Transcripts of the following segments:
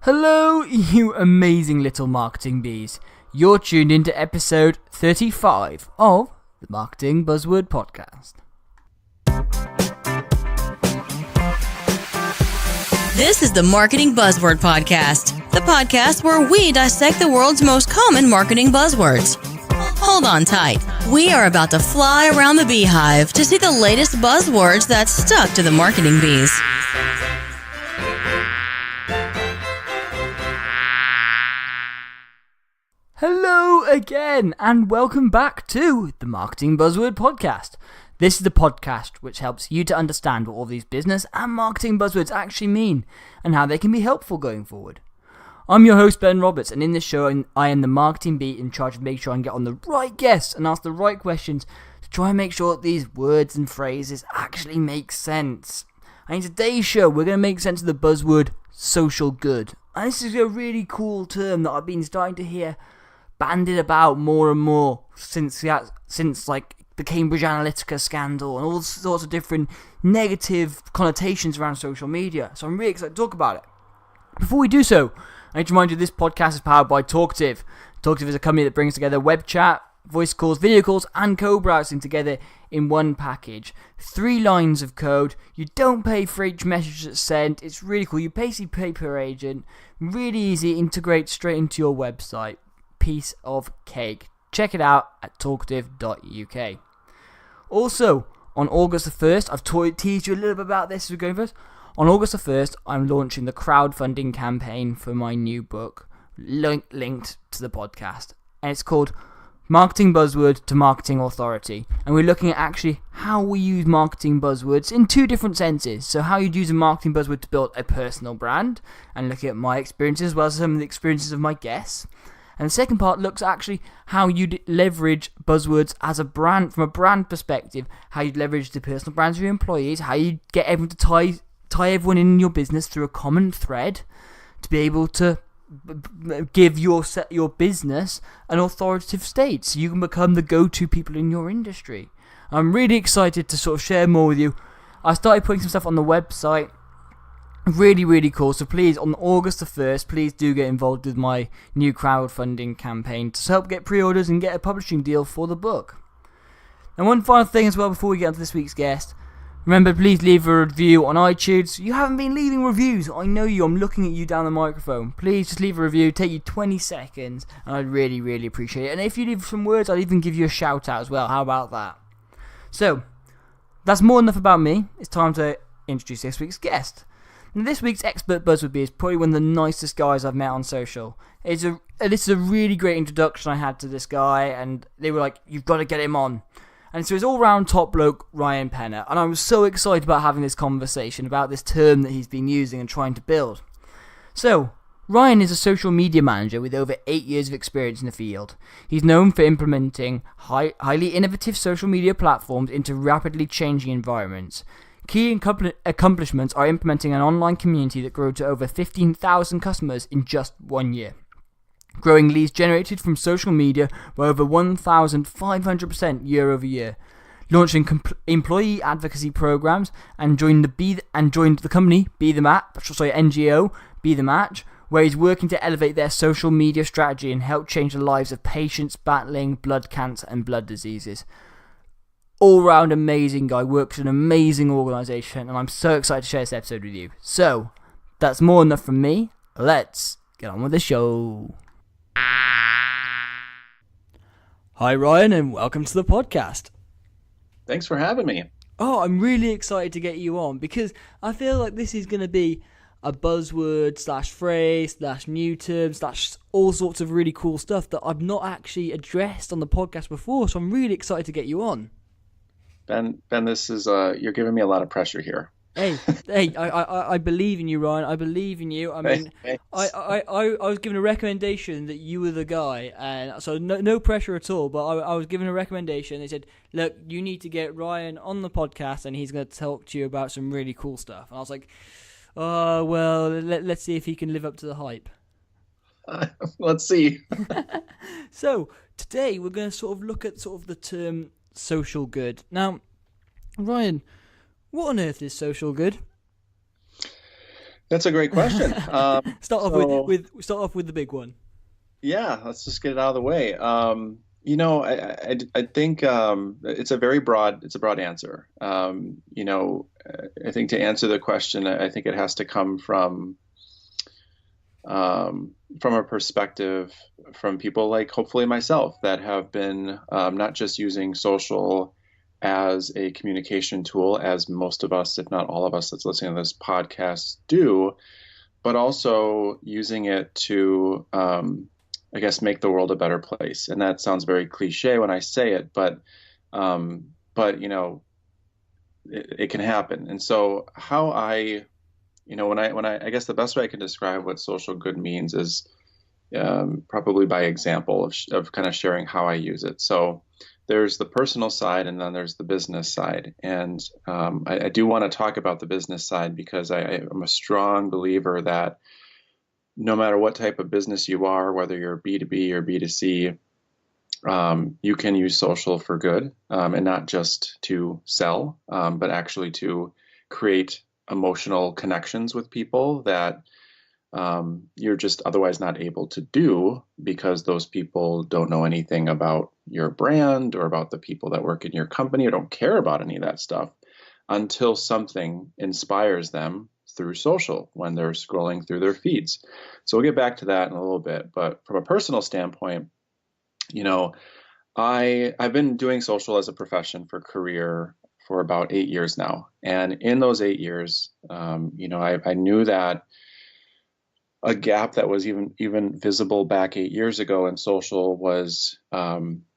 Hello, you amazing little marketing bees. You're tuned into episode 35 of the Marketing Buzzword Podcast. This is the Marketing Buzzword Podcast, the podcast where we dissect the world's most common marketing buzzwords. Hold on tight. We are about to fly around the beehive to see the latest buzzwords that stuck to the marketing bees. Hello again, and welcome back to the Marketing Buzzword Podcast. This is the podcast which helps you to understand what all these business and marketing buzzwords actually mean and how they can be helpful going forward. I'm your host, Ben Roberts, and in this show, I am the marketing bee in charge of making sure I can get on the right guests and ask the right questions to try and make sure that these words and phrases actually make sense. And in today's show, we're going to make sense of the buzzword social good. And this is a really cool term that I've been starting to hear bandied about more and more since like the Cambridge Analytica scandal and all sorts of different negative connotations around social media. So I'm really excited to talk about it. Before we do so, I need to remind you this podcast is powered by Talkative. Talkative is a company that brings together web chat, voice calls, video calls, and co-browsing together in one package. 3 lines of code. You don't pay for each message that's sent. It's really cool. You basically pay per agent. Really easy. Integrate straight into your website. Piece of cake. Check it out at talkative.uk. Also, on August the 1st, I've teased you a little bit about this as we're going first. On August the 1st, I'm launching the crowdfunding campaign for my new book, linked to the podcast. And it's called Marketing Buzzword to Marketing Authority. And we're looking at actually how we use marketing buzzwords in 2 different senses. So how you'd use a marketing buzzword to build a personal brand, and looking at my experiences as well as some of the experiences of my guests. And the second part looks actually how you'd leverage buzzwords as a brand, from a brand perspective, how you'd leverage the personal brands of your employees, how you get everyone to tie everyone in your business through a common thread to be able to give your business an authoritative state so you can become the go-to people in your industry. I'm really excited to sort of share more with you. I started putting some stuff on the website. Really, really cool. So please, on August the 1st, please do get involved with my new crowdfunding campaign to help get pre-orders and get a publishing deal for the book. And one final thing as well before we get on to this week's guest. Remember, please leave a review on iTunes. You haven't been leaving reviews. I know you. I'm looking at you down the microphone. Please just leave a review. Take you 20 seconds, and I'd really, really appreciate it. And if you leave some words, I'd even give you a shout out as well. How about that? So, that's more enough about me. It's time to introduce this week's guest. Now, this week's expert buzzword bee is probably one of the nicest guys I've met on social. This is a really great introduction I had to this guy, and they were like, "You've got to get him on." And so it's all-round top bloke Ryan Penner, and I was so excited about having this conversation about this term that he's been using and trying to build. So, Ryan is a social media manager with over 8 years of experience in the field. He's known for implementing highly innovative social media platforms into rapidly changing environments. Key accomplishments are implementing an online community that grew to over 15,000 customers in just 1 year. Growing leads generated from social media by over 1,500% year over year. Launching employee advocacy programs and joined the company NGO Be The Match, where he's working to elevate their social media strategy and help change the lives of patients battling blood cancer and blood diseases. All-round amazing guy, works in an amazing organisation, and I'm so excited to share this episode with you. So, that's more enough from me. Let's get on with the show. Hi Ryan, and welcome to the podcast. Thanks for having me. Oh, I'm really excited to get you on because I feel like this is going to be a buzzword / phrase / new term / all sorts of really cool stuff that I've not actually addressed on the podcast before, so I'm really excited to get you on. Ben, this is you're giving me a lot of pressure here. Hey, I believe in you, Ryan. I believe in you. I mean, I was given a recommendation that you were the guy, and so no pressure at all. But I was given a recommendation. They said, "Look, you need to get Ryan on the podcast, and he's going to talk to you about some really cool stuff." And I was like, "Oh well, let's see if he can live up to the hype." Let's see. So today we're going to sort of look at sort of the term social good. Now, Ryan, what on earth is social good? That's a great question. Start off with the big one. Yeah, let's just get it out of the way. I think it's a broad answer. I think to answer the question, I think it has to come from a perspective from people like hopefully myself that have been not just using social as a communication tool, as most of us, if not all of us that's listening to this podcast do, but also using it to, I guess, make the world a better place. And that sounds very cliche when I say it, but it can happen. And so how I guess the best way I can describe what social good means is probably by example of kind of sharing how I use it. So there's the personal side and then there's the business side. And I do want to talk about the business side because I'm a strong believer that no matter what type of business you are, whether you're B2B or B2C, you can use social for good and not just to sell, but actually to create emotional connections with people that you're just otherwise not able to do because those people don't know anything about your brand or about the people that work in your company or don't care about any of that stuff until something inspires them through social when they're scrolling through their feeds. So we'll get back to that in a little bit. But from a personal standpoint, I've been doing social as a profession for career for about 8 years now. And in those 8 years, I knew that a gap that was even visible back 8 years ago in social was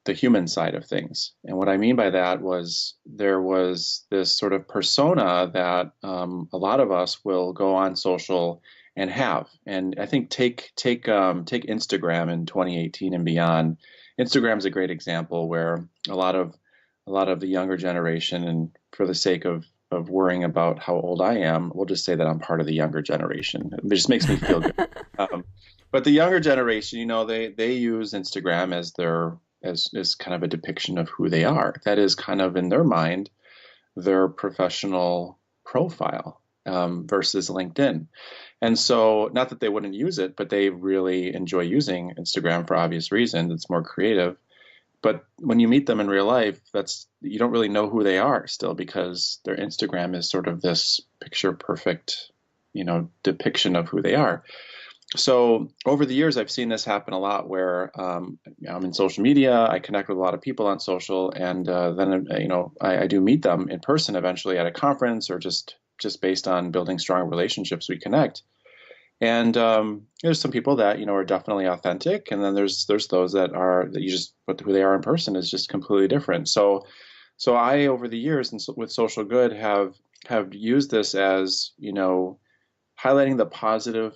the human side of things. And what I mean by that was there was this sort of persona that a lot of us will go on social and have. And I think take Instagram in 2018 and beyond. Instagram's a great example where a lot of the younger generation, and for the sake of worrying about how old I am, we'll just say that I'm part of the younger generation. It just makes me feel good. But the younger generation, they use Instagram as kind of a depiction of who they are. That is kind of in their mind, their professional profile versus LinkedIn. And so not that they wouldn't use it, but they really enjoy using Instagram for obvious reasons. It's more creative. But when you meet them in real life, you don't really know who they are still because their Instagram is sort of this picture perfect, depiction of who they are. So over the years, I've seen this happen a lot where I'm in social media, I connect with a lot of people on social, and then I do meet them in person eventually at a conference or just based on building strong relationships, we connect. And there's some people that are definitely authentic, and then there's those that but who they are in person is just completely different. So I over the years and with Social Good have used this as highlighting the positive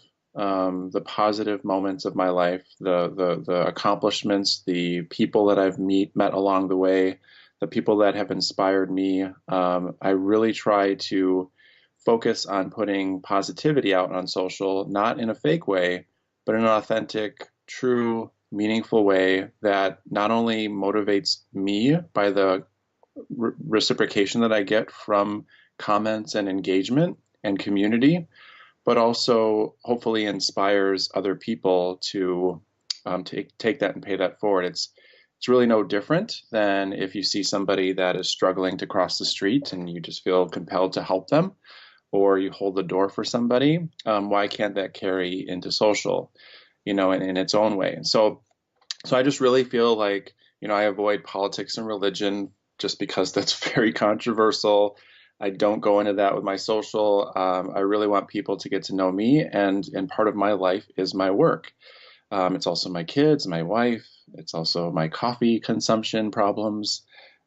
moments of my life, the accomplishments, the people that I've met along the way, the people that have inspired me. I really try to focus on putting positivity out on social, not in a fake way, but in an authentic, true, meaningful way that not only motivates me by the reciprocation that I get from comments and engagement and community, but also hopefully inspires other people to take that and pay that forward. It's really no different than if you see somebody that is struggling to cross the street and you just feel compelled to help them, or you hold the door for somebody. Why can't that carry into social, in its own way? And so I just really feel like, I avoid politics and religion just because that's very controversial. I don't go into that with my social. I really want people to get to know me, and part of my life is my work. It's also my kids, my wife. It's also my coffee consumption problems.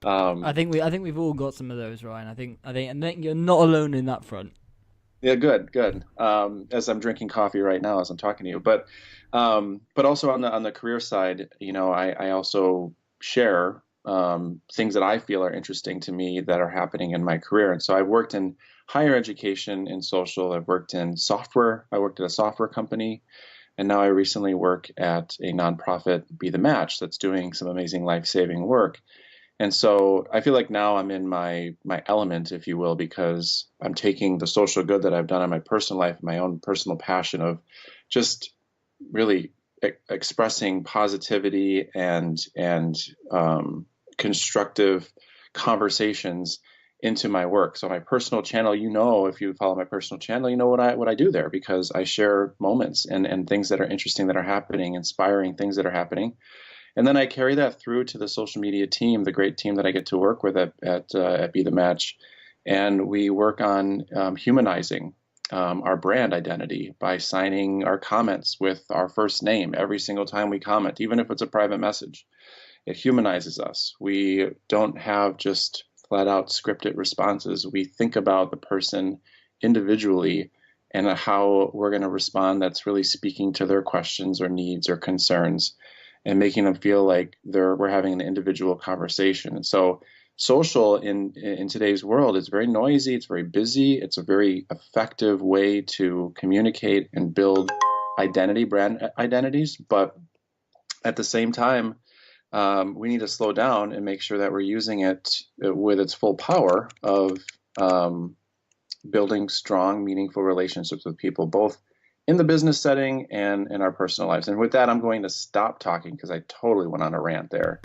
I think we've all got some of those, Ryan. I think you're not alone in that front. Yeah, good. As I'm drinking coffee right now, as I'm talking to you, but also on the career side, I also share things that I feel are interesting to me that are happening in my career. And so I've worked in higher education in social. I've worked in software. I worked at a software company. And now I recently work at a nonprofit, Be the Match, that's doing some amazing life-saving work. And so I feel like now I'm in my element, if you will, because I'm taking the social good that I've done in my personal life, my own personal passion of just really expressing positivity and constructive conversations into my work. So my personal channel, if you follow my personal channel, you know what I do there, because I share moments and things that are interesting that are happening, inspiring things that are happening. And then I carry that through to the social media team, the great team that I get to work with at Be The Match. And we work on humanizing our brand identity by signing our comments with our first name every single time we comment, even if it's a private message. It humanizes us. We don't have just flat out scripted responses. We think about the person individually and how we're going to respond that's really speaking to their questions or needs or concerns, and making them feel like we're having an individual conversation. And so social in today's world is very noisy, it's very busy, it's a very effective way to communicate and build brand identities. But at the same time, we need to slow down and make sure that we're using it with its full power of building strong, meaningful relationships with people, both in the business setting and in our personal lives. And with that, I'm going to stop talking because I totally went on a rant there.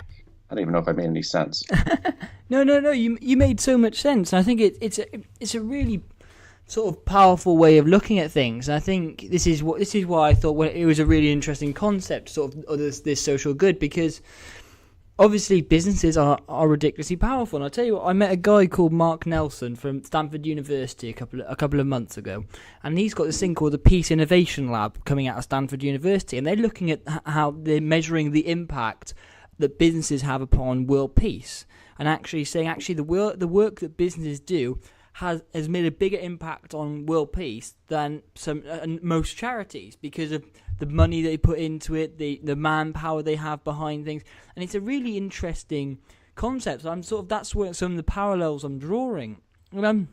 I don't even know if I made any sense. No. You made so much sense. And I think it's a really sort of powerful way of looking at things. And I think this is why I thought it was a really interesting concept, sort of this social good, because obviously businesses are ridiculously powerful. And I'll tell you what, I met a guy called Mark Nelson from Stanford University a couple of months ago, and he's got this thing called the Peace Innovation Lab coming out of Stanford University, and they're looking at how they're measuring the impact that businesses have upon world peace, and actually saying the work that businesses do has made a bigger impact on world peace than most charities, because of the money they put into it, the manpower they have behind things. And it's a really interesting concept. So that's where some of the parallels I'm drawing. And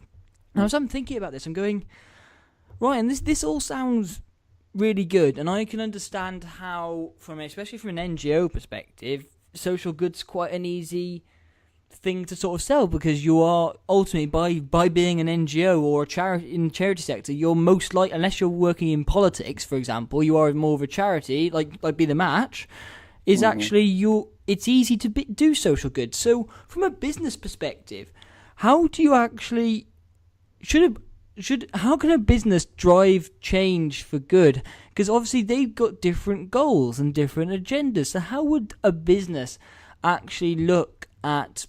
as I'm thinking about this, I'm going, right, and this all sounds really good, and I can understand how, especially from an NGO perspective, social good's quite an easy thing to sort of sell, because you are ultimately, by being an NGO or a charity in the charity sector, you're most likely, unless you're working in politics, for example, you are more of a charity like Be The Match, is actually it's easy to do social good. So from a business perspective, how do you actually how can a business drive change for good? Because obviously they've got different goals and different agendas. So how would a business actually look at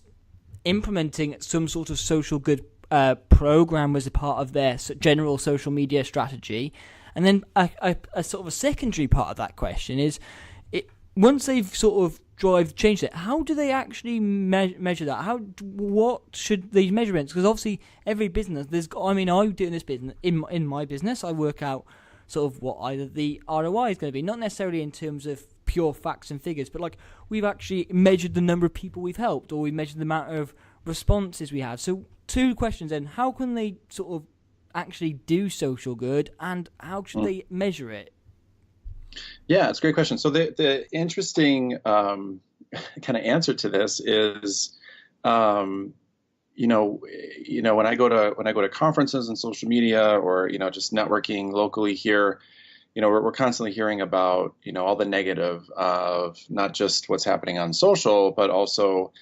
implementing some sort of social good program as a part of their general social media strategy? And then a sort of a secondary part of that question is, once they've sort of changed it, how do they actually measure that? What should these measurements? Because obviously every business, I'm doing this business in my business, I work out sort of what either the ROI is going to be, not necessarily in terms of pure facts and figures, but like we've actually measured the number of people we've helped, or we measured the amount of responses we have. So 2 questions then: how can they sort of actually do social good, and how should they measure it? Yeah, it's a great question. So the interesting kind of answer to this is, when I go to conferences and social media, or just networking locally here, we're constantly hearing about all the negative of not just what's happening on social, but also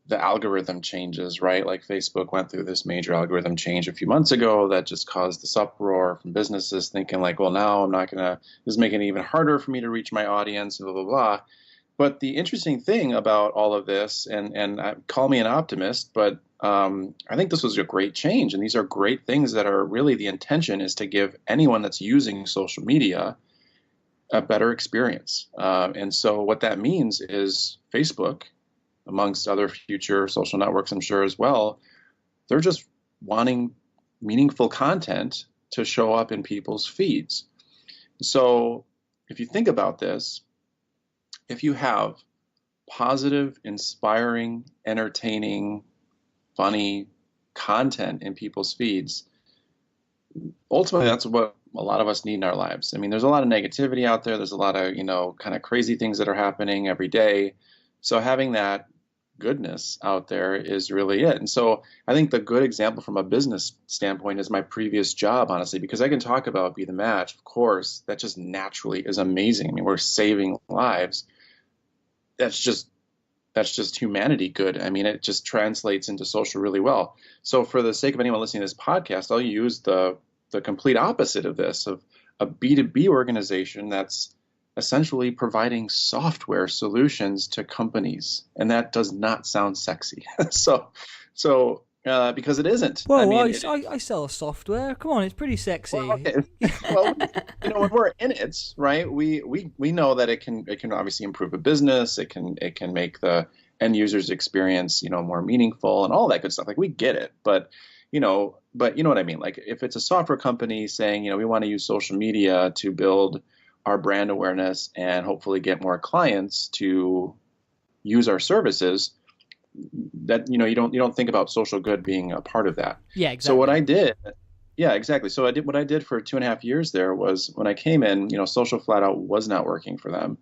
the algorithm changes, right? Like Facebook went through this major algorithm change a few months ago that just caused this uproar from businesses thinking like, well, now this is making it even harder for me to reach my audience, and blah, blah, blah. But the interesting thing about all of this, and call me an optimist, but I think this was a great change. And these are great things that are really, the intention is to give anyone that's using social media a better experience. And so what that means is Facebook, amongst other future social networks, I'm sure as well, they're just wanting meaningful content to show up in people's feeds. So if you think about this, if you have positive, inspiring, entertaining, funny content in people's feeds, ultimately that's what a lot of us need in our lives. I mean, there's a lot of negativity out there. There's a lot of, kind of crazy things that are happening every day. So having that goodness out there is really it. And so I think the good example from a business standpoint is my previous job, honestly, because I can talk about Be the Match, of course, that just naturally is amazing. I mean, we're saving lives. That's just humanity good. I mean, it just translates into social really well. So for the sake of anyone listening to this podcast, I'll use the complete opposite of this, of a B2B organization that's essentially providing software solutions to companies. And that does not sound sexy. So because it isn't. Well, I mean, I sell software. Come on, it's pretty sexy. Well, okay. Well, when we're in it, right? We know that it can obviously improve a business. It can make the end user's experience, more meaningful and all that good stuff. Like, we get it, but you know what I mean? Like, if it's a software company saying, we want to use social media to build our brand awareness and hopefully get more clients to use our services, that you don't think about social good being a part of that. Yeah, exactly. So what I did, yeah, exactly. So what I did for 2.5 years there was, when I came in, social flat out was not working for them.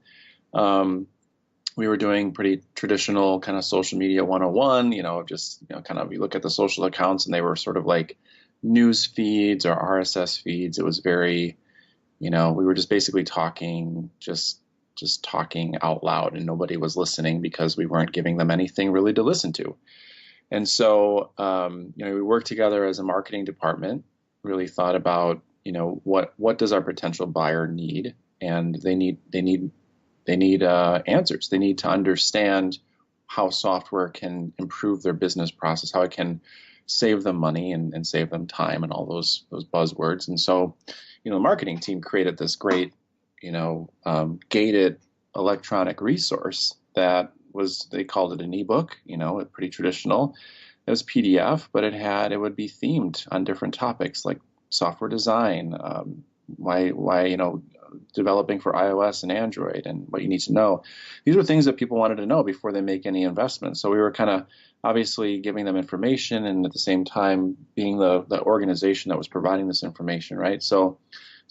We were doing pretty traditional kind of social media 101, kind of, you look at the social accounts and they were sort of like news feeds or RSS feeds. It was very, we were just basically talking, just talking out loud, and nobody was listening because we weren't giving them anything really to listen to. And so, we worked together as a marketing department, really thought about, what does our potential buyer need? And they need answers. They need to understand how software can improve their business process, how it can save them money and save them time and all those buzzwords. And so, the marketing team created this great, gated electronic resource that they called it an ebook, pretty traditional. It was PDF, but it would be themed on different topics like software design, why developing for iOS and Android, and what you need to know. These were things that people wanted to know before they make any investments. So we were kind of obviously giving them information, and at the same time being the organization that was providing this information, right? So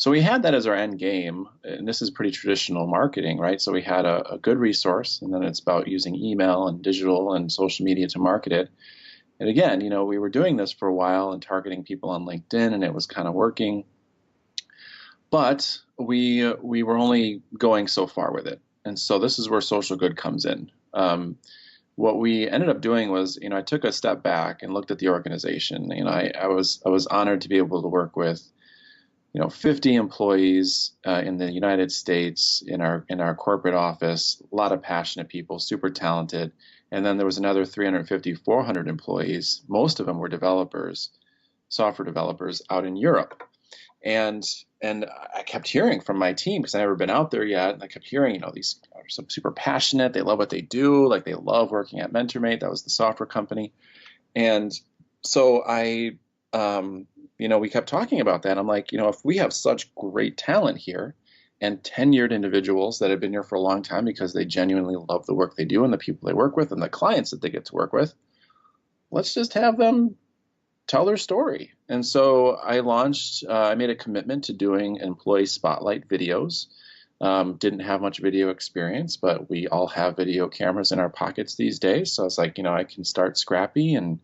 we had that as our end game, and this is pretty traditional marketing, right? So we had a good resource, and then it's about using email and digital and social media to market it. And again, we were doing this for a while and targeting people on LinkedIn, and it was kind of working. But we were only going so far with it. And so this is where social good comes in. What we ended up doing was, I took a step back and looked at the organization. I was honored to be able to work with 50 employees in the United States in our corporate office, a lot of passionate people, super talented. And then there was another 350, 400 employees. Most of them were developers, software developers out in Europe. And I kept hearing from my team, because I'd never been out there yet. And I kept hearing, these are super passionate. They love what they do. Like, they love working at MentorMate. That was the software company. And so we kept talking about that. I'm like, if we have such great talent here and tenured individuals that have been here for a long time because they genuinely love the work they do and the people they work with and the clients that they get to work with, let's just have them tell their story. And so I made a commitment to doing employee spotlight videos. Didn't have much video experience, but we all have video cameras in our pockets these days. So I was like, I can start scrappy and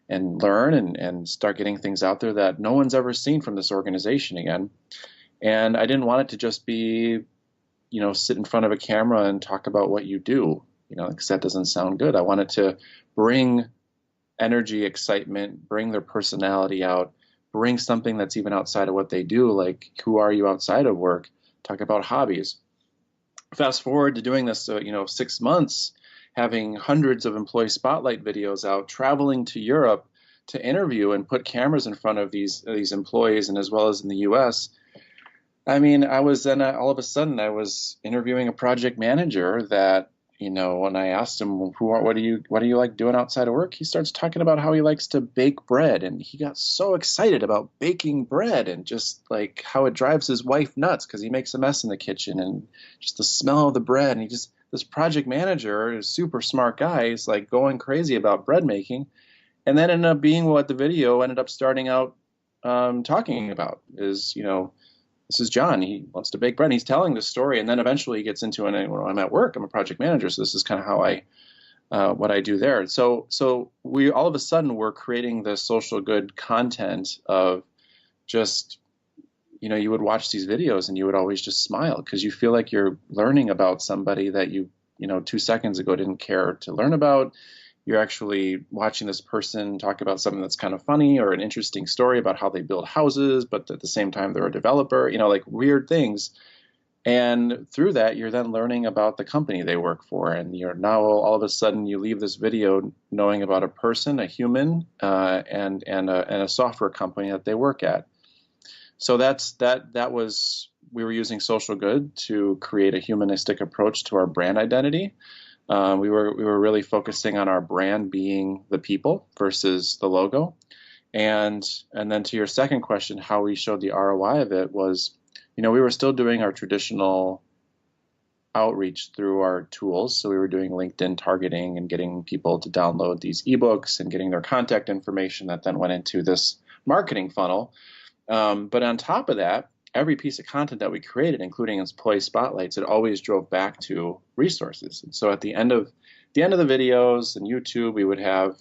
learn and start getting things out there that no one's ever seen from this organization again. And I didn't want it to just be, sit in front of a camera and talk about what you do, because that doesn't sound good. I wanted to bring energy, excitement, bring their personality out, bring something that's even outside of what they do, like, who are you outside of work? Talk about hobbies. Fast forward to doing this, 6 months, having hundreds of employee spotlight videos out, traveling to Europe to interview and put cameras in front of these employees, and as well as in the US. I mean, I was then all of a sudden I was interviewing a project manager that, when I asked him, what do you like doing outside of work? He starts talking about how he likes to bake bread, and he got so excited about baking bread and just like how it drives his wife nuts because he makes a mess in the kitchen and just the smell of the bread. And this project manager, a super smart guy, is like going crazy about bread making, and that ended up being what the video ended up starting out talking about is, this is John. He wants to bake bread. And he's telling the story, and then eventually he gets into it. When I'm at work, I'm a project manager, so this is kind of how what I do there. So we all of a sudden were creating this social good content of just, you would watch these videos and you would always just smile because you feel like you're learning about somebody that you 2 seconds ago didn't care to learn about. You're actually watching this person talk about something that's kind of funny or an interesting story about how they build houses, but at the same time, they're a developer, like weird things. And through that, you're then learning about the company they work for. And you're now all of a sudden you leave this video knowing about a person, a human, and a software company that they work at. So we were using social good to create a humanistic approach to our brand identity. We were really focusing on our brand being the people versus the logo. And then to your second question, how we showed the ROI of it was, we were still doing our traditional outreach through our tools. So we were doing LinkedIn targeting and getting people to download these ebooks and getting their contact information that then went into this marketing funnel. But on top of that, every piece of content that we created, including employee spotlights, it always drove back to resources. And so at the end of the videos and YouTube, we would have,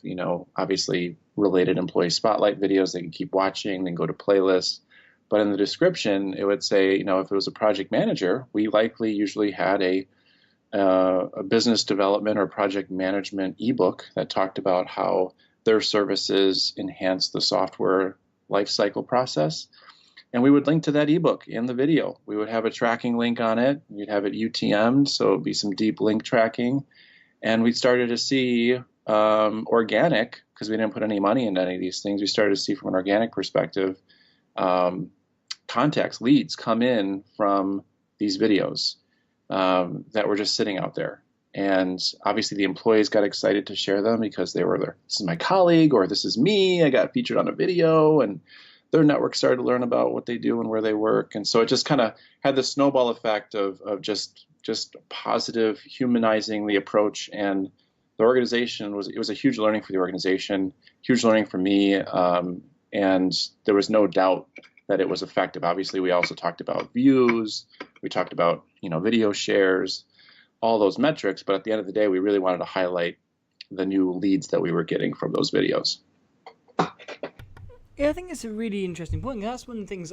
obviously related employee spotlight videos they can keep watching, then go to playlists. But in the description, it would say, if it was a project manager, we likely usually had a business development or project management ebook that talked about how their services enhance the software lifecycle process. And we would link to that ebook in the video. We would have a tracking link on it. We'd have it UTM'd, so it'd be some deep link tracking. And we started to see organic, because we didn't put any money into any of these things, we started to see from an organic perspective, contacts, leads come in from these videos that were just sitting out there. And obviously the employees got excited to share them because they were there. This is my colleague, or this is me. I got featured on a video, and their network started to learn about what they do and where they work. And so it just kind of had the snowball effect of just positive, humanizing the approach. And the organization it was a huge learning for the organization, huge learning for me. And there was no doubt that it was effective. Obviously, we also talked about views. We talked about, video shares, all those metrics. But at the end of the day, we really wanted to highlight the new leads that we were getting from those videos. Yeah, I think it's a really interesting point. That's one of the things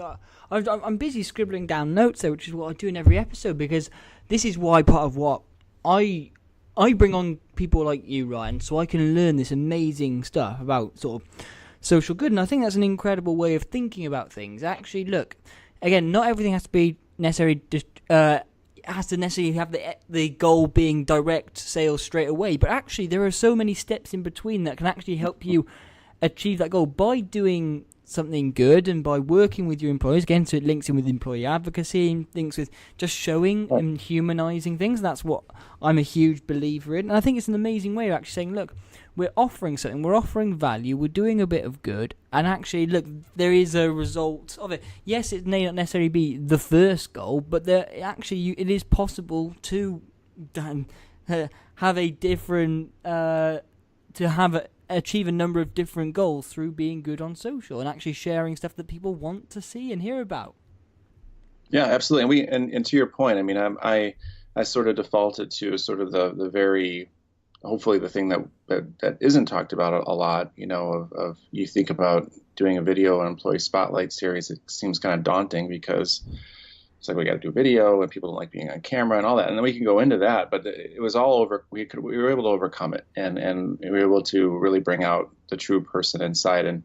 I'm busy scribbling down notes there, which is what I do in every episode, because this is why part of what I bring on people like you, Ryan, so I can learn this amazing stuff about sort of social good. And I think that's an incredible way of thinking about things. Actually, look, again, not everything has to be necessarily has to necessarily have the goal being direct sales straight away, but actually there are so many steps in between that can actually help you achieve that goal by doing something good and by working with your employees. Again, so it links in with employee advocacy and links with just showing and humanizing things. That's what I'm a huge believer in. And I think it's an amazing way of actually saying, look, we're offering something, we're offering value, we're doing a bit of good, and actually, look, there is a result of it. Yes, it may not necessarily be the first goal, but it is possible to have a different, achieve a number of different goals through being good on social and actually sharing stuff that people want to see and hear about. Yeah, absolutely. And to your point, I mean, I sort of defaulted to sort of the very, hopefully the thing that isn't talked about a lot, of you think about doing a video and employee spotlight series, it seems kind of daunting because it's like we got to do a video and people don't like being on camera and all that. And then we can go into that, but it was all over. We were able to overcome it and we were able to really bring out the true person inside. And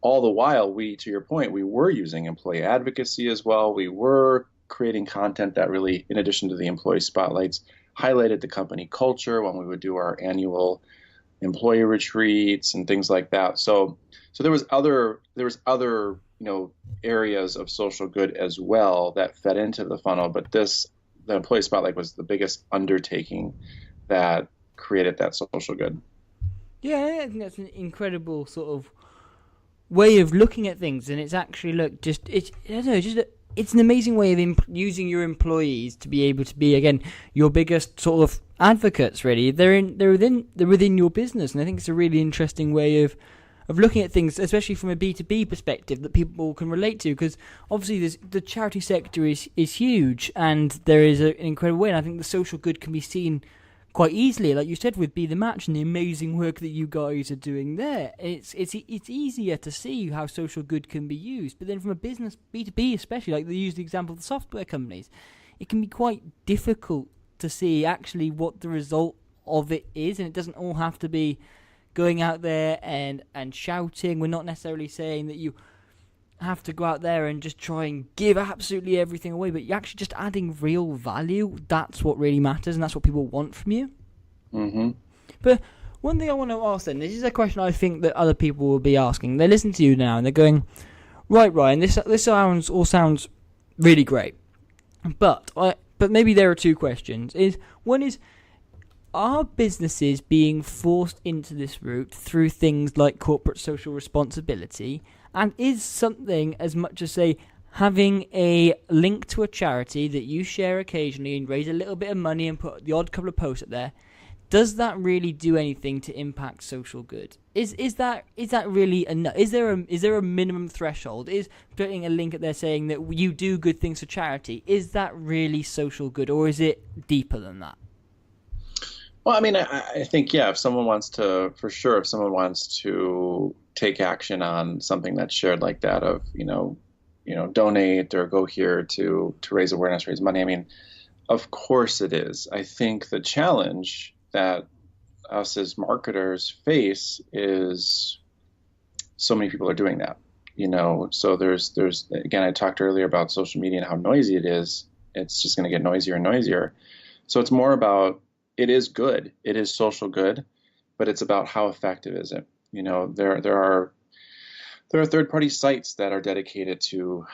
all the while, to your point, we were using employee advocacy as well. We were creating content that really, in addition to the employee spotlights, highlighted the company culture when we would do our annual employee retreats and things like that. So there was other areas of social good as well that fed into the funnel, but the employee spotlight was the biggest undertaking that created that social good. Yeah, I think that's an incredible sort of way of looking at things, and it's actually it's an amazing way of using your employees to be able to be, again, your biggest sort of advocates. Really, they're within your business, and I think it's a really interesting way of looking at things, especially from a B2B perspective, that people can relate to, because obviously the charity sector is huge, and there is an incredible way, and I think the social good can be seen quite easily, like you said, with Be The Match and the amazing work that you guys are doing there. It's easier to see how social good can be used. But then from a business, B2B especially, like they use the example of the software companies, it can be quite difficult to see actually what the result of it is. And it doesn't all have to be going out there and shouting. We're not necessarily saying that you have to go out there and just try and give absolutely everything away, but you're actually just adding real value. That's what really matters, and that's what people want from you. Mm-hmm. But one thing I want to ask then, this is a question I think that other people will be asking. They listen to you now and they're going, right, Ryan, this sounds really great, but maybe there are two questions. One is, are businesses being forced into this route through things like corporate social responsibility? And is something as much as, say, having a link to a charity that you share occasionally and raise a little bit of money and put the odd couple of posts up there, does that really do anything to impact social good? Is that really enough? Is there a minimum threshold? Is putting a link up there saying that you do good things for charity, is that really social good, or is it deeper than that? Well, I mean, I think, yeah, if someone wants to take action on something that's shared like that of, donate or go here to raise awareness, raise money. I mean, of course it is. I think the challenge that us as marketers face is so many people are doing that, so there's, again, I talked earlier about social media and how noisy it is. It's just going to get noisier and noisier. So it's more about, it is good. It is social good, but it's about how effective is it? There are third-party sites that are dedicated to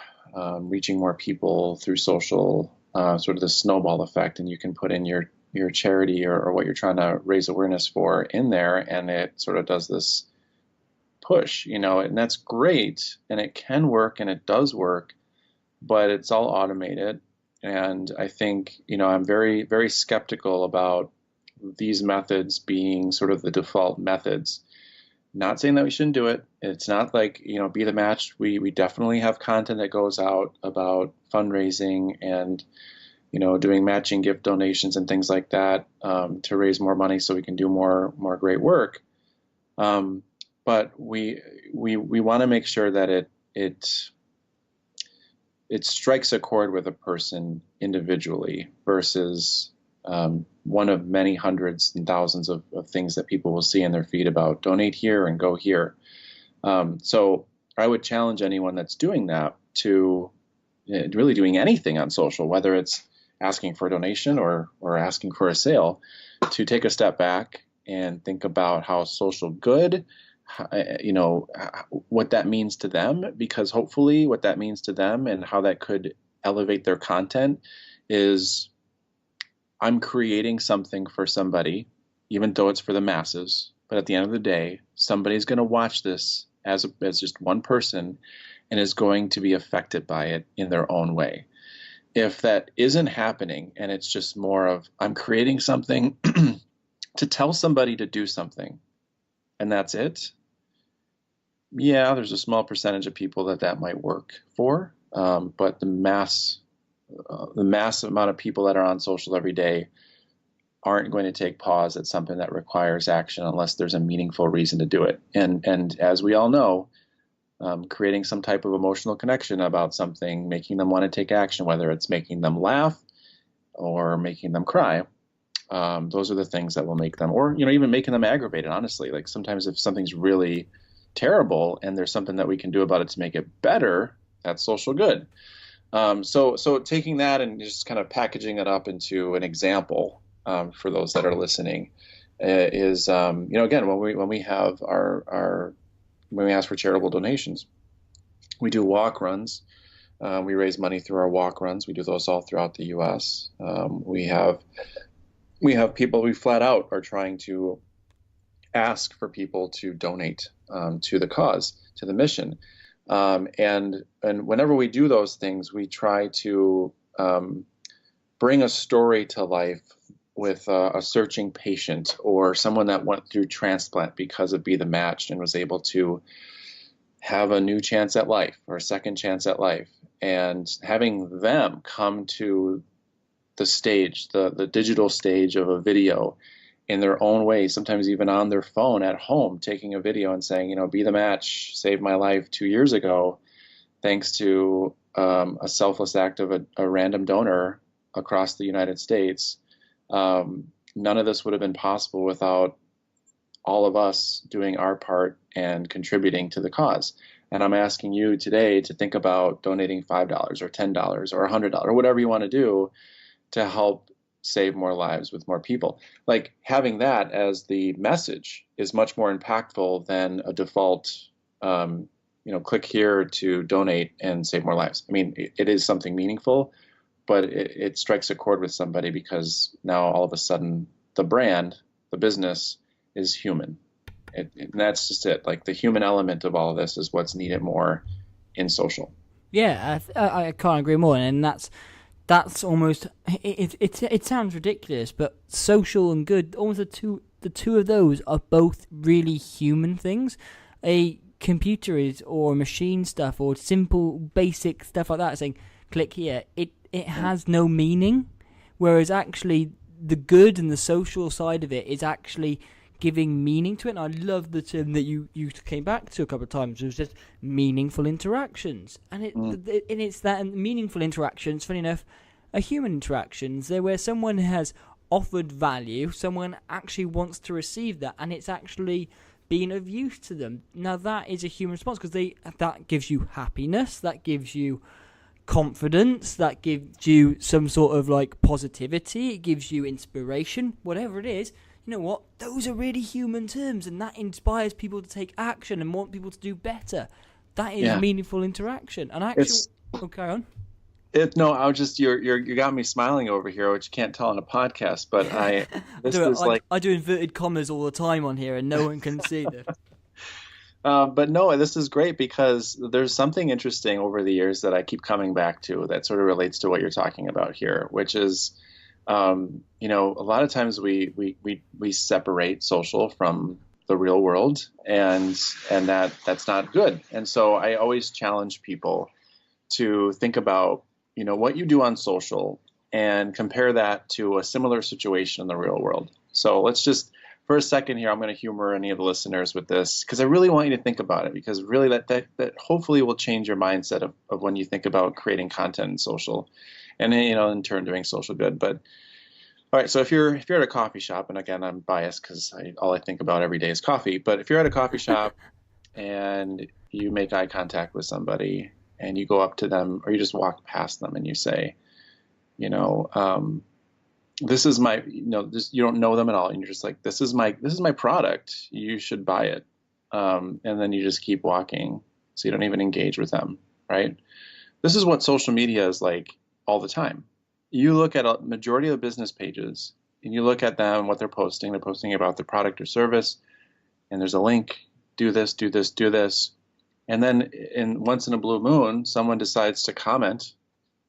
reaching more people through social, sort of the snowball effect, and you can put in your charity or what you're trying to raise awareness for in there, and it sort of does this push, and that's great, and it can work, and it does work, but it's all automated. And I think, I'm very, very skeptical about these methods being sort of the default methods. Not saying that we shouldn't do it. It's not like, Be The Match. We definitely have content that goes out about fundraising and, doing matching gift donations and things like that to raise more money so we can do more great work. But we want to make sure that it strikes a chord with a person individually versus one of many hundreds and thousands of things that people will see in their feed about donate here and go here. So I would challenge anyone that's doing that to really doing anything on social, whether it's asking for a donation or asking for a sale, to take a step back and think about how social good, what that means to them, because hopefully what that means to them and how that could elevate their content is, I'm creating something for somebody, even though it's for the masses. But at the end of the day, somebody's going to watch this as just one person and is going to be affected by it in their own way. If that isn't happening and it's just more of, I'm creating something to tell somebody to do something, and that's it, yeah, there's a small percentage of people that might work for, but the mass amount of people that are on social every day aren't going to take pause at something that requires action unless there's a meaningful reason to do it. And as we all know, creating some type of emotional connection about something, making them want to take action, whether it's making them laugh or making them cry, those are the things that will make them, or even making them aggravated. Honestly, like sometimes if something's really terrible and there's something that we can do about it to make it better, that's social good. So taking that and just kind of packaging it up into an example for those that are listening is, again, when we have when we ask for charitable donations, we do walk runs. We raise money through our walk runs. We do those all throughout the U.S. We have people, we flat out are trying to ask for people to donate to the cause, to the mission. And whenever we do those things, we try to bring a story to life with a searching patient or someone that went through transplant because of Be The Match and was able to have a new chance at life or a second chance at life, and having them come to stage, the digital stage of a video in their own way, sometimes even on their phone at home, taking a video and saying, be the match, saved my life 2 years ago, thanks to a selfless act of a random donor across the United States. None of this would have been possible without all of us doing our part and contributing to the cause. And I'm asking you today to think about donating $5 or $10 or $100 or whatever you want to do to help save more lives with more people. Like, having that as the message is much more impactful than a default, click here to donate and save more lives. I mean, it is something meaningful, but it strikes a chord with somebody because now all of a sudden the brand, the business is human. And that's just it. Like, the human element of all of this is what's needed more in social. Yeah, I can't agree more. And that's almost, it sounds ridiculous, but social and good, almost the two of those are both really human things. A computer or machine stuff or simple basic stuff like that, saying click here, it has no meaning, whereas actually the good and the social side of it is actually giving meaning to it. And I love the term that you came back to a couple of times. It was just meaningful interactions, and it's that meaningful interactions, funny enough, are human interactions. They're where someone has offered value, someone actually wants to receive that, and it's actually being of use to them. Now that is a human response, because that gives you happiness, that gives you confidence, that gives you some sort of like positivity, it gives you inspiration, whatever it is. You know what? Those are really human terms, and that inspires people to take action and want people to do better. That is meaningful interaction. And actually, carry on. I was just you got me smiling over here, which you can't tell on a podcast. But I do inverted commas all the time on here, and no one can see them. But no, this is great because there's something interesting over the years that I keep coming back to that sort of relates to what you're talking about here, which is, a lot of times we separate social from the real world, and that's not good. And so I always challenge people to think about, what you do on social and compare that to a similar situation in the real world. So let's just, for a second here, I'm going to humor any of the listeners with this, because I really want you to think about it, because really that hopefully will change your mindset of when you think about creating content in social, and in turn doing social good. But all right, so if you're at a coffee shop, and again, I'm biased because all I think about every day is coffee, but if you're at a coffee shop and you make eye contact with somebody and you go up to them, or you just walk past them and you say, this is my, you don't know them at all, and you're just like, this is my product, you should buy it, and then you just keep walking, so you don't even engage with them, right? This is what social media is like all the time. You look at a majority of the business pages, and you look at them, what they're posting about their product or service, and there's a link, do this, do this, do this, and then once in a blue moon, someone decides to comment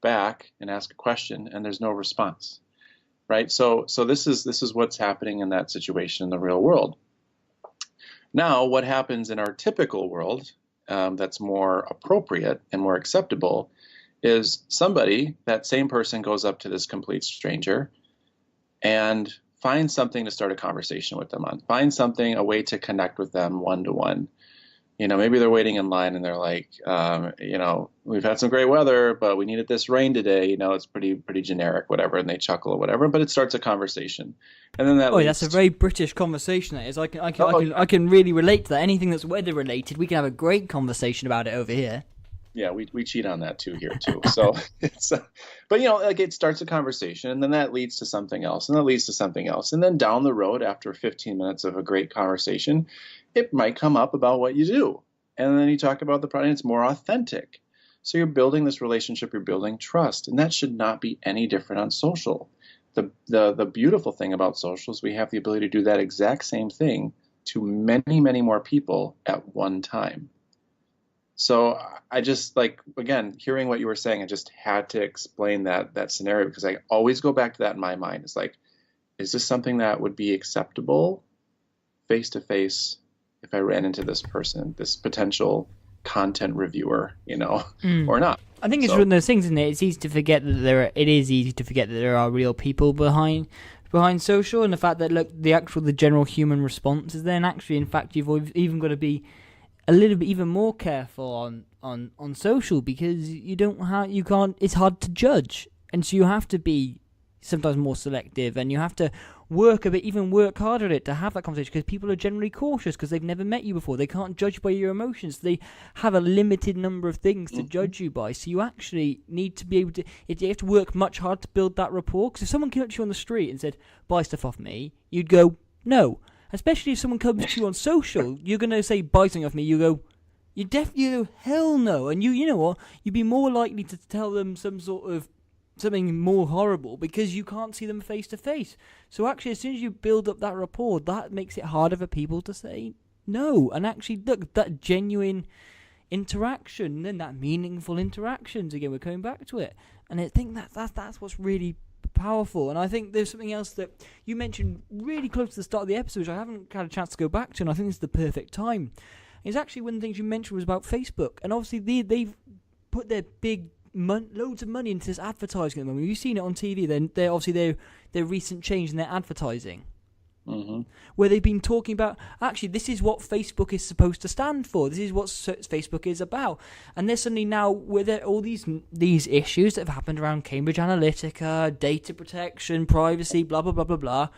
back and ask a question, and there's no response. Right. So this is what's happening in that situation in the real world. Now, what happens in our typical world that's more appropriate and more acceptable is that same person goes up to this complete stranger and finds something to start a conversation with them on, finds a way to connect with them one-to-one. Maybe they're waiting in line and they're like, we've had some great weather, but we needed this rain today. It's pretty generic, whatever. And they chuckle or whatever, but it starts a conversation. And then that's a very British conversation. That is. I can really relate to that. Anything that's weather related, we can have a great conversation about it over here. Yeah, we cheat on that too here too. So it's, but it starts a conversation, and then that leads to something else, and that leads to something else, and then down the road, after 15 minutes of a great conversation, it might come up about what you do, and then you talk about the product. And it's more authentic. So you're building this relationship, you're building trust, and that should not be any different on social. The beautiful thing about social is we have the ability to do that exact same thing to many, many more people at one time. So I just, again, hearing what you were saying, I just had to explain that scenario, because I always go back to that in my mind. It's like, is this something that would be acceptable face to face if I ran into this person, this potential content reviewer, or not? I think it's one of those things, isn't it? It's easy to forget that it is easy to forget that there are real people behind social, and the fact that the general human response is there. And actually, in fact, you've even got to be a little bit even more careful on social, because you can't. It's hard to judge, and so you have to be sometimes more selective, and you have to work harder at it to have that conversation, because people are generally cautious because they've never met you before. They can't judge by your emotions. They have a limited number of things to judge you by. So you actually need to be able to. You have to work much hard to build that rapport. Because if someone came up to you on the street and said, "Buy stuff off me," you'd go, "No." Especially if someone comes to you on social, you're going to say, "Buy something off me." You go, you go, "Hell no." And you know what? You'd be more likely to tell them something more horrible, because you can't see them face to face. So actually, as soon as you build up that rapport, that makes it harder for people to say no. And actually, look, that genuine interaction, and that meaningful interactions, again, we're coming back to it. And I think that's what's really powerful. And I think there's something else that you mentioned really close to the start of the episode, which I haven't had a chance to go back to, and I think this is the perfect time. It's actually one of the things you mentioned was about Facebook. And obviously, they've put their big loads of money into this advertising at the moment. You've seen it on TV. Then they're obviously their recent change in their advertising, where they've been talking about, actually, this is what Facebook is supposed to stand for. This is what Facebook is about. And there's suddenly now, with all these issues that have happened around Cambridge Analytica, data protection, privacy, blah blah blah blah blah.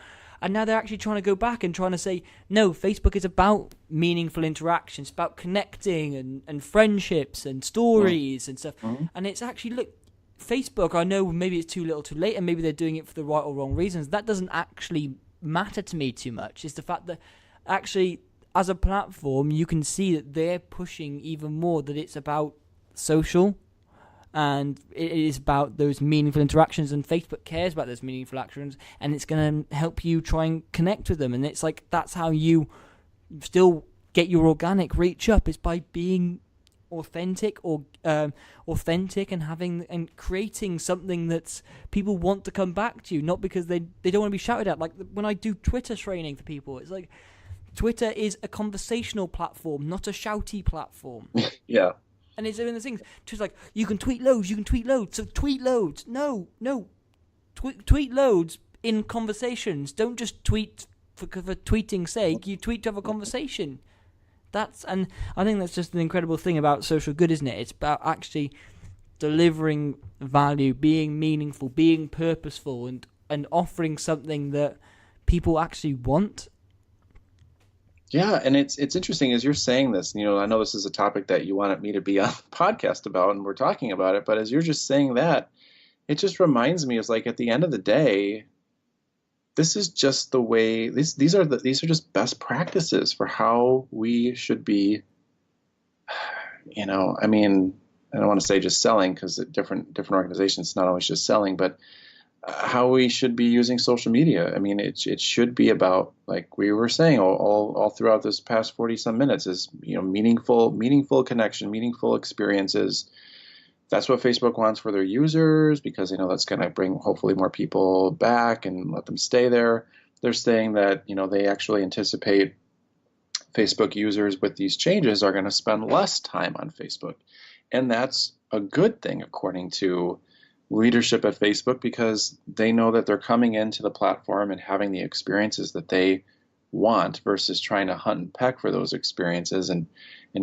And now they're actually trying to go back and trying to say, no, Facebook is about meaningful interactions, about connecting and friendships and stories and stuff. And it's actually, look, Facebook, I know maybe it's too little too late, and maybe they're doing it for the right or wrong reasons. That doesn't actually matter to me too much. It's the fact that actually, as a platform, you can see that they're pushing even more that it's about social, and it is about those meaningful interactions, and Facebook cares about those meaningful actions, and it's going to help you try and connect with them. And it's like, that's how you still get your organic reach up, is by being authentic and having and creating something that's people want to come back to you, not because they don't want to be shouted at. Like when I do Twitter training for people, it's like, Twitter is a conversational platform, not a shouty platform. Yeah. And it's one of the things, just like, you can tweet loads, so tweet loads. No. Tweet loads in conversations. Don't just tweet for tweeting's sake. You tweet to have a conversation. And I think that's just an incredible thing about social good, isn't it? It's about actually delivering value, being meaningful, being purposeful, and offering something that people actually want. Yeah, and it's interesting as you're saying this. I know this is a topic that you wanted me to be on the podcast about, and we're talking about it. But as you're just saying that, it just reminds me, is like, at the end of the day, this is just the way. These are just best practices for how we should be. I mean, I don't want to say just selling, because at different organizations, it's not always just selling, but how we should be using social media. I mean, it should be about, like we were saying all throughout this past 40 some minutes, is meaningful connection, meaningful experiences. That's what Facebook wants for their users, because that's going to bring hopefully more people back and let them stay there. They're saying that they actually anticipate Facebook users with these changes are going to spend less time on Facebook, and that's a good thing according to leadership at Facebook, because they know that they're coming into the platform and having the experiences that they want, versus trying to hunt and peck for those experiences and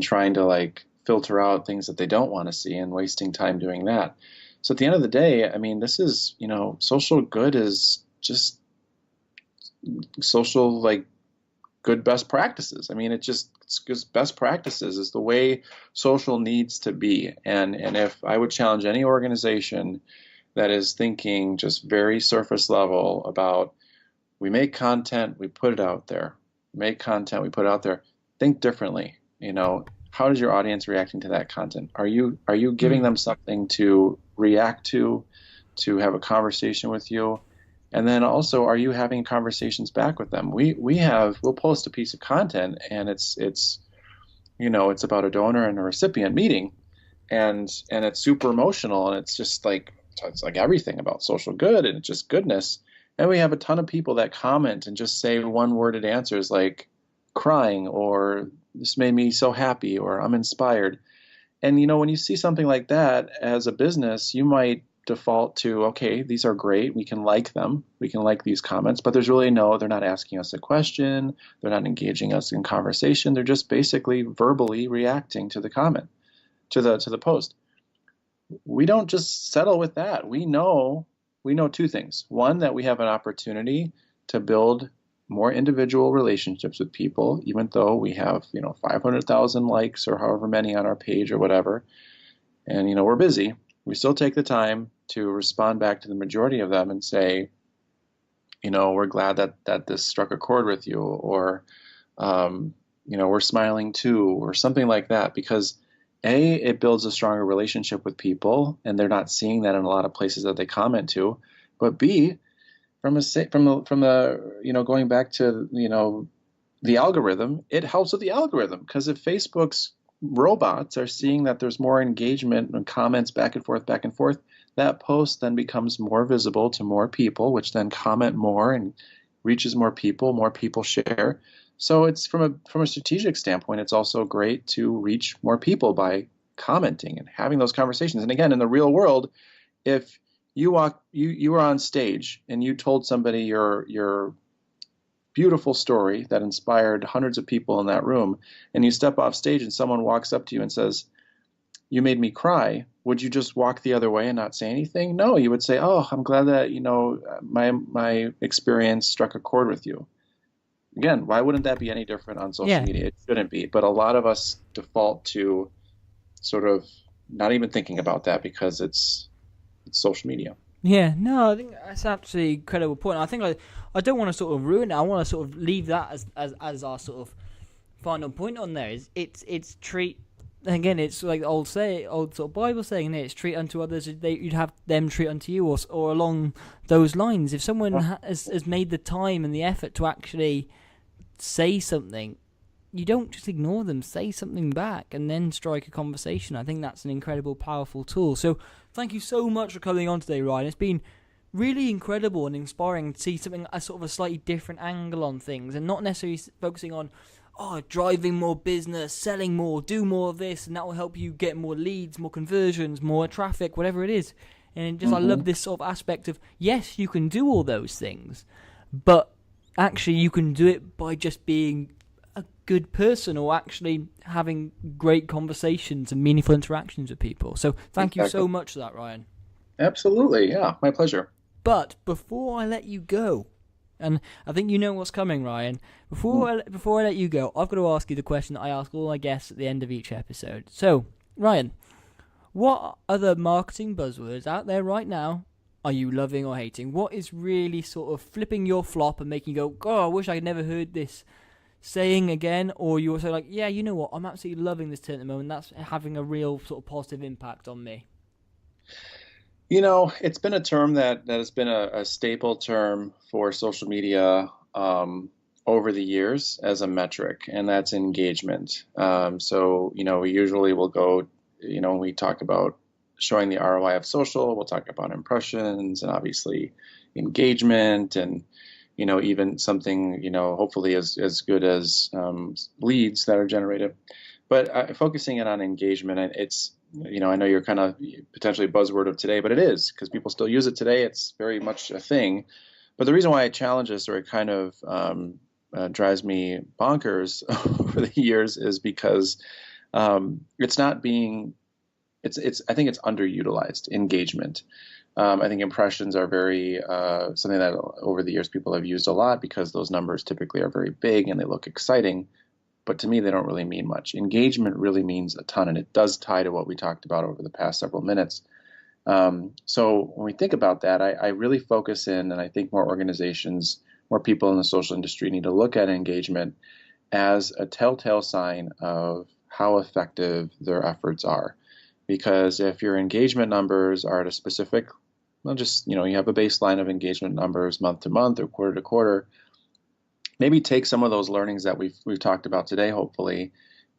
trying to like filter out things that they don't want to see and wasting time doing that. So at the end of the day, I mean, this is, social good is just social, like, good best practices. I mean, it's just best practices is the way social needs to be. And if I would challenge any organization that is thinking just very surface level about, we make content, we put it out there, think differently. How is your audience reacting to that content? Are you giving them something to react to have a conversation with you? And then also, are you having conversations back with them? We'll post a piece of content, and it's about a donor and a recipient meeting, and it's super emotional, and it's just like, it's like everything about social good, and it's just goodness. And we have a ton of people that comment and just say one-worded answers like crying, or this made me so happy, or I'm inspired. And, when you see something like that as a business, you might default to, okay, these are great. We can like them. We can like these comments, but there's really they're not asking us a question. They're not engaging us in conversation. They're just basically verbally reacting to the comment, to the post. We don't just settle with that. We know two things. One, that we have an opportunity to build more individual relationships with people, even though we have, 500,000 likes or however many on our page or whatever. And, we're busy. We still take the time to respond back to the majority of them and say, we're glad that this struck a chord with you, or, we're smiling too, or something like that, because A, it builds a stronger relationship with people, and they're not seeing that in a lot of places that they comment to. But B, from the going back to the algorithm, it helps with the algorithm, because if Facebook's robots are seeing that there's more engagement and comments back and forth, that post then becomes more visible to more people, which then comment more and reaches more people share. So it's from a strategic standpoint, it's also great to reach more people by commenting and having those conversations. And again, in the real world, if you were on stage and you told somebody your beautiful story that inspired hundreds of people in that room, and you step off stage and someone walks up to you and says, "You made me cry," would you just walk the other way and not say anything? No, you would say, "Oh, I'm glad that my experience struck a chord with you." Again, why wouldn't that be any different on social media? It shouldn't be, but a lot of us default to sort of not even thinking about that because it's social media. Yeah, no, I think that's absolutely incredible point. I think I don't want to sort of ruin it. I want to sort of leave that as our sort of final point on there. It's treat. Again, it's like the old sort of Bible saying, it's treat unto others, you'd have them treat unto you, or along those lines. If someone has made the time and the effort to actually say something, you don't just ignore them. Say something back and then strike a conversation. I think that's an incredible, powerful tool. So thank you so much for coming on today, Ryan. It's been really incredible and inspiring to see something, a sort of a slightly different angle on things, and not necessarily focusing on driving more business, selling more, do more of this, and that will help you get more leads, more conversions, more traffic, whatever it is. And just I love this sort of aspect of, yes, you can do all those things, but actually you can do it by just being a good person, or actually having great conversations and meaningful interactions with people. So thank you so much for that, Ryan. Absolutely. Yeah, my pleasure. But before I let you go, and I think you know what's coming, Ryan. Before I let you go, I've got to ask you the question that I ask all my guests at the end of each episode. So, Ryan, what other marketing buzzwords out there right now are you loving or hating? What is really sort of flipping your flop and making you go, "Oh, I wish I'd never heard this saying again"? Or you're also like, "Yeah, you know what? I'm absolutely loving this term at the moment. That's having a real sort of positive impact on me." It's been a term that has been a staple term for social media over the years as a metric, and that's engagement. So, we usually will go, we talk about showing the ROI of social, we'll talk about impressions and obviously engagement, and, even something, hopefully as good as leads that are generated. But focusing in on engagement, it's, I know you're kind of potentially a buzzword of today, but it is, because people still use it today. It's very much a thing. But the reason why I challenge this, or it kind of drives me bonkers over the years, is because it's not being, I think it's underutilized engagement. I think impressions are very something that over the years people have used a lot, because those numbers typically are very big and they look exciting. But to me, they don't really mean much. Engagement really means a ton, and it does tie to what we talked about over the past several minutes. So when we think about that, I really focus in, and I think more organizations, more people in the social industry need to look at engagement as a telltale sign of how effective their efforts are. Because if your engagement numbers are at a specific, you have a baseline of engagement numbers month to month or quarter to quarter, maybe take some of those learnings that we've talked about today, hopefully,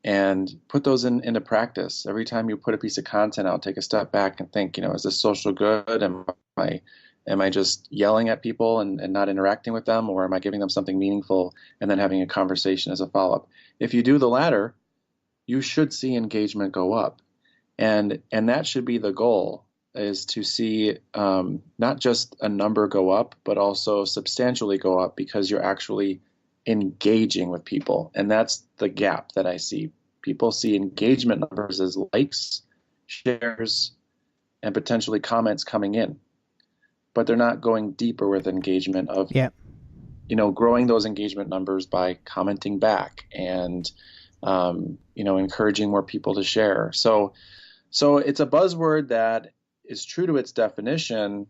and put those into practice. Every time you put a piece of content out, take a step back and think, is this social good? Am I just yelling at people and not interacting with them, or am I giving them something meaningful and then having a conversation as a follow-up? If you do the latter, you should see engagement go up. And that should be the goal, is to see not just a number go up, but also substantially go up, because you're actually engaging with people. And that's the gap that I see. People see engagement numbers as likes, shares, and potentially comments coming in, but they're not going deeper with engagement of, growing those engagement numbers by commenting back and, encouraging more people to share. So it's a buzzword that is true to its definition,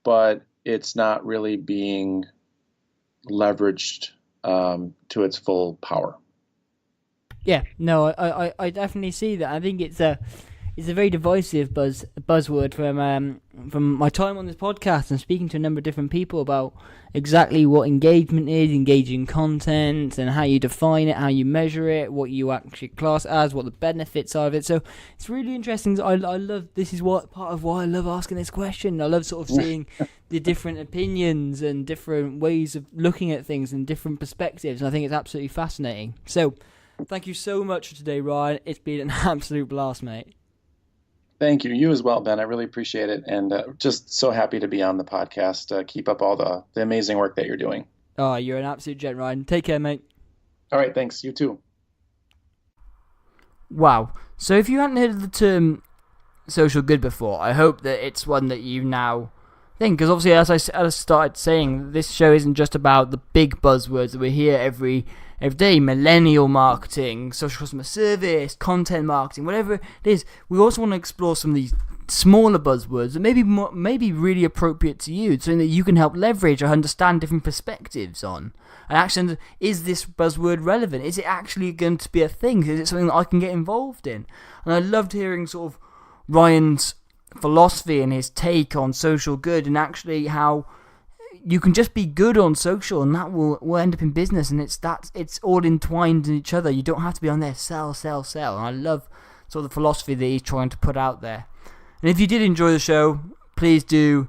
but it's not really being leveraged to its full power. Yeah, no, I definitely see that. I think it's a very divisive buzzword from my time on this podcast and speaking to a number of different people about exactly what engagement is, engaging content, and how you define it, how you measure it, what you actually class as, what the benefits are of it. So it's really interesting. I love, this is part of why I love asking this question. I love sort of seeing the different opinions and different ways of looking at things and different perspectives. And I think it's absolutely fascinating. So thank you so much for today, Ryan. It's been an absolute blast, mate. Thank you. You as well, Ben. I really appreciate it. And just so happy to be on the podcast. Keep up all the amazing work that you're doing. Oh, you're an absolute gent, Ryan. Take care, mate. All right. Thanks. You too. Wow. So if you hadn't heard of the term social good before, I hope that it's one that you now think. Because obviously, as I started saying, this show isn't just about the big buzzwords that we hear every day: millennial marketing, social customer service, content marketing, whatever it is. We also want to explore some of these smaller buzzwords that maybe really appropriate to you, so that you can help leverage or understand different perspectives on. And actually, is this buzzword relevant? Is it actually going to be a thing? Is it something that I can get involved in? And I loved hearing sort of Ryan's philosophy and his take on social good, and actually how you can just be good on social and that will end up in business, and it's all entwined in each other. You don't have to be on there sell. And I love sort of the philosophy that he's trying to put out there. And if you did enjoy the show, please do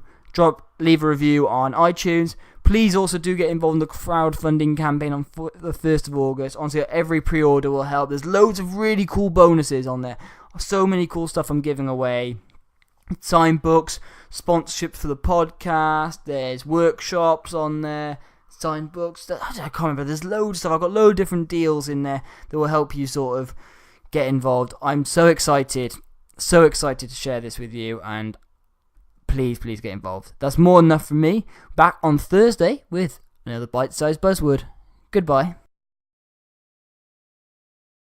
leave a review on iTunes. Please also do get involved in the crowdfunding campaign on the 1st of August. Honestly, every pre-order will help. There's loads of really cool bonuses on there. So many cool stuff I'm giving away. Signed books, sponsorship for the podcast, there's workshops on there, signed books, I can't remember, there's loads of stuff. I've got loads of different deals in there that will help you sort of get involved. I'm so excited to share this with you, and please get involved. That's more than enough from me. Back on Thursday with another bite-sized buzzword. Goodbye.